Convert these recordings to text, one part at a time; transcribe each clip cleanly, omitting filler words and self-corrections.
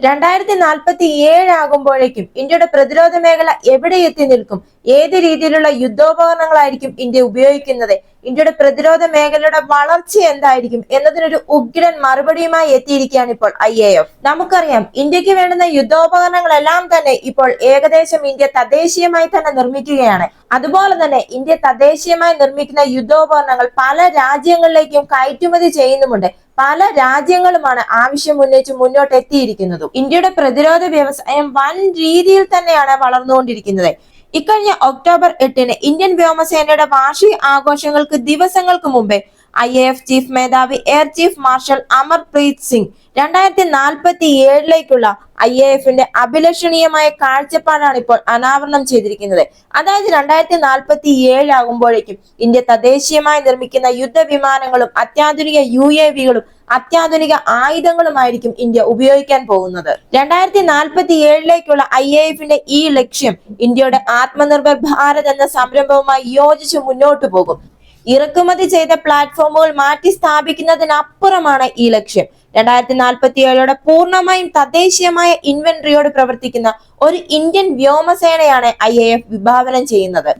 2047 ആകുമ്പോഴേക്കും ഇന്ത്യയുടെ പ്രതിരോധ മേഖല എവിടെ എത്തി നിൽക്കും? ഏത് രീതിയിലുള്ള യുദ്ധോപകരണങ്ങളായിരിക്കും ഇന്ത്യ ഉപയോഗിക്കുന്നത്? ഇന്ത്യയുടെ പ്രതിരോധ മേഖലയുടെ വളർച്ച എന്തായിരിക്കും എന്നതിനൊരു ഉഗ്രൻ മറുപടിയുമായി എത്തിയിരിക്കുകയാണ് ഇപ്പോൾ IAF. നമുക്കറിയാം, ഇന്ത്യക്ക് വേണ്ടുന്ന യുദ്ധോപകരണങ്ങളെല്ലാം തന്നെ ഇപ്പോൾ ഏകദേശം ഇന്ത്യ തദ്ദേശീയമായി തന്നെ നിർമ്മിക്കുകയാണ്. അതുപോലെ തന്നെ ഇന്ത്യ തദ്ദേശീയമായി നിർമ്മിക്കുന്ന യുദ്ധോപകരണങ്ങൾ പല രാജ്യങ്ങളിലേക്കും കയറ്റുമതി ചെയ്യുന്നുമുണ്ട്. പല രാജ്യങ്ങളുമാണ് ആവശ്യം ഉന്നയിച്ച് മുന്നോട്ട് എത്തിയിരിക്കുന്നതും. ഇന്ത്യയുടെ പ്രതിരോധ വ്യവസായം വൻ രീതിയിൽ തന്നെയാണ് വളർന്നുകൊണ്ടിരിക്കുന്നത്. ഇക്കഴിഞ്ഞ ഒക്ടോബർ 8 ഇന്ത്യൻ വ്യോമസേനയുടെ വാർഷിക ആഘോഷങ്ങൾക്ക് ദിവസങ്ങൾക്ക് മുമ്പേ IAF ചീഫ് മേധാവി air chief marshal Amarpreet Singh 2047 IAFന്റെ അഭിലഷണീയമായ കാഴ്ചപ്പാടാണ് ഇപ്പോൾ അനാവരണം ചെയ്തിരിക്കുന്നത്. അതായത് 2047 ആകുമ്പോഴേക്കും ഇന്ത്യ തദ്ദേശീയമായി നിർമ്മിക്കുന്ന യുദ്ധവിമാനങ്ങളും അത്യാധുനിക UAVകളും അത്യാധുനിക ആയുധങ്ങളുമായിരിക്കും ഇന്ത്യ ഉപയോഗിക്കാൻ പോകുന്നത്. 2047 IAFന്റെ ഈ ലക്ഷ്യം ഇന്ത്യയുടെ ആത്മനിർഭർ ഭാരത് എന്ന സംരംഭവുമായി യോജിച്ച് മുന്നോട്ടു പോകും. ഇറക്കുമതി ചെയ്ത പ്ലാറ്റ്ഫോമുകൾ മാറ്റി സ്ഥാപിക്കുന്നതിനപ്പുറമാണ് ഈ ലക്ഷ്യം. 2047 പൂർണ്ണമായും തദ്ദേശീയമായ ഇൻവെന്ററിയോട് പ്രവർത്തിക്കുന്ന ഒരു ഇന്ത്യൻ വ്യോമസേനയാണ് IAF വിഭാവനം ചെയ്യുന്നത്.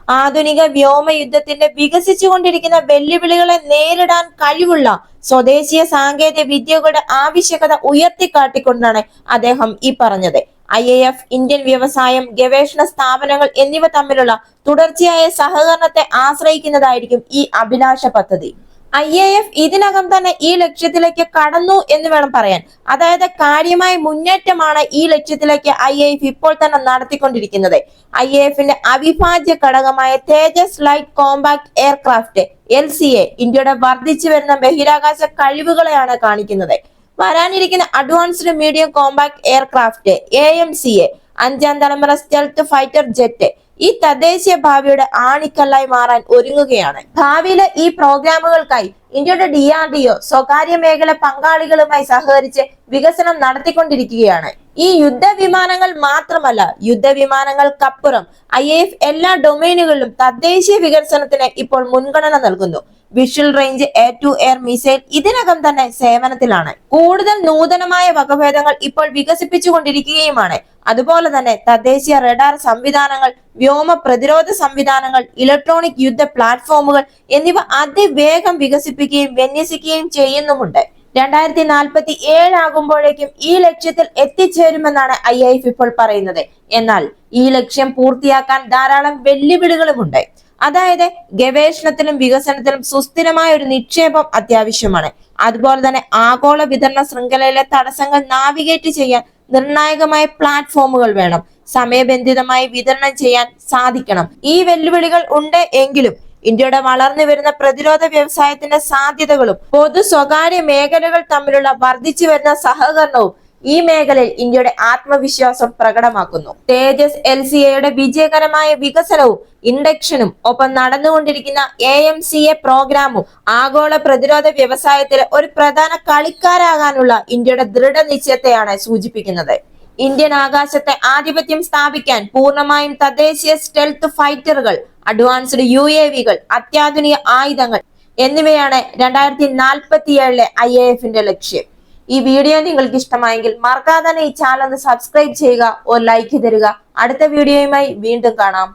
ആധുനിക വ്യോമയുദ്ധത്തിന്റെ വികസിച്ചുകൊണ്ടിരിക്കുന്ന വെല്ലുവിളികളെ നേരിടാൻ കഴിവുള്ള സ്വദേശീയ സാങ്കേതിക വിദ്യകളുടെ ആവശ്യകത ഉയർത്തിക്കാട്ടിക്കൊണ്ടാണ് അദ്ദേഹം ഈ പറഞ്ഞത്. IAF, ഇന്ത്യൻ വ്യവസായം, ഗവേഷണ സ്ഥാപനങ്ങൾ എന്നിവ തമ്മിലുള്ള തുടർച്ചയായ സഹകരണത്തെ ആശ്രയിക്കുന്നതായിരിക്കും ഈ അഭിലാഷ പദ്ധതി. IAF ഇതിനകം തന്നെ ഈ ലക്ഷ്യത്തിലേക്ക് കടന്നു എന്ന് വേണം പറയാൻ. അതായത് കാര്യമായ മുന്നേറ്റമാണ് ഈ ലക്ഷ്യത്തിലേക്ക് IAF ഇപ്പോൾ തന്നെ നടത്തിക്കൊണ്ടിരിക്കുന്നത്. IAFന്റെ അവിഭാജ്യ ഘടകമായ തേജസ് ലൈറ്റ് കോമ്പാക്ട് എയർക്രാഫ്റ്റ് LCA ഇന്ത്യയുടെ വർദ്ധിച്ചു വരുന്ന ബഹിരാകാശ കഴിവുകളെയാണ് കാണിക്കുന്നത്. വരാനിരിക്കുന്ന advanced medium compact aircraft AMCA 5ാം തലമുറ സ്റ്റെൽത്ത് ഫൈറ്റർ ജെറ്റ് ഈ തദ്ദേശീയ ഭാവിയുടെ ആണിക്കല്ലായി മാറാൻ ഒരുങ്ങുകയാണ്. ഭാവിയിലെ ഈ പ്രോഗ്രാമുകൾക്കായി ഇന്ത്യയുടെ DRDO സ്വകാര്യ മേഖല പങ്കാളികളുമായി സഹകരിച്ച് വികസനം നടത്തിക്കൊണ്ടിരിക്കുകയാണ്. ഈ യുദ്ധവിമാനങ്ങൾ മാത്രമല്ല, യുദ്ധവിമാനങ്ങൾക്കപ്പുറം IAF എല്ലാ ഡൊമൈനുകളിലും തദ്ദേശീയ വികസനത്തിന് ഇപ്പോൾ മുൻഗണന നൽകുന്നു. Visual range air to air missile ഇതിനകം തന്നെ സേവനത്തിലാണ്. കൂടുതൽ നൂതനമായ വകഭേദങ്ങൾ ഇപ്പോൾ വികസിപ്പിച്ചുകൊണ്ടിരിക്കുകയുമാണ്. അതുപോലെ തന്നെ തദ്ദേശീയ റഡാർ സംവിധാനങ്ങൾ, വ്യോമ പ്രതിരോധ സംവിധാനങ്ങൾ, ഇലക്ട്രോണിക് യുദ്ധ പ്ലാറ്റ്ഫോമുകൾ എന്നിവ അതിവേഗം വികസിപ്പിക്കുകയും വിന്യസിക്കുകയും ചെയ്യുന്നുമുണ്ട്. 2047 ആകുമ്പോഴേക്കും ഈ ലക്ഷ്യത്തിൽ എത്തിച്ചേരുമെന്നാണ് IAF ഇപ്പോൾ പറയുന്നത്. എന്നാൽ ഈ ലക്ഷ്യം പൂർത്തിയാക്കാൻ ധാരാളം വെല്ലുവിളികളുമുണ്ട്. അതായത് ഗവേഷണത്തിലും വികസനത്തിലും സുസ്ഥിരമായ ഒരു നിക്ഷേപം അത്യാവശ്യമാണ്. അതുപോലെ തന്നെ ആഗോള വിതരണ ശൃംഖലയിലെ തടസ്സങ്ങൾ നാവിഗേറ്റ് ചെയ്യാൻ നിർണായകമായ പ്ലാറ്റ്ഫോമുകൾ വേണം. സമയബന്ധിതമായി വിതരണം ചെയ്യാൻ സാധിക്കണം. ഈ വെല്ലുവിളികൾ ഉണ്ട് എങ്കിലും ഇന്ത്യയുടെ വളർന്നു വരുന്ന പ്രതിരോധ വ്യവസായത്തിന്റെ സാധ്യതകളും പൊതു സ്വകാര്യ മേഖലകൾ തമ്മിലുള്ള വർദ്ധിച്ചു വരുന്ന സഹകരണവും ഈ മേഖലയിൽ ഇന്ത്യയുടെ ആത്മവിശ്വാസം പ്രകടമാക്കുന്നു. തേജസ് LCAയുടെ വിജയകരമായ വികസനവും ഇൻഡക്ഷനും ഒപ്പം നടന്നുകൊണ്ടിരിക്കുന്ന AMCA പ്രോഗ്രാമും ആഗോള പ്രതിരോധ വ്യവസായത്തിലെ ഒരു പ്രധാന കളിക്കാരാകാനുള്ള ഇന്ത്യയുടെ ദൃഢനിശ്ചയത്തെയാണ് സൂചിപ്പിക്കുന്നത്. ഇന്ത്യൻ ആകാശത്തെ ആധിപത്യം സ്ഥാപിക്കാൻ പൂർണ്ണമായും തദ്ദേശീയ സ്റ്റെൽത്ത് ഫൈറ്ററുകൾ, അഡ്വാൻസ്ഡ് UAVകൾ, അത്യാധുനിക ആയുധങ്ങൾ എന്നിവയാണ് 2047 IAFന്റെ ലക്ഷ്യം. ഈ വീഡിയോ നിങ്ങൾക്ക് ഇഷ്ടമായെങ്കിൽ മറക്കാതെ തന്നെ ഈ ചാനൽ ഒന്ന് സബ്സ്ക്രൈബ് ചെയ്യുക, ഒരു ലൈക്ക് തരിക. അടുത്ത വീഡിയോയുമായി വീണ്ടും കാണാം.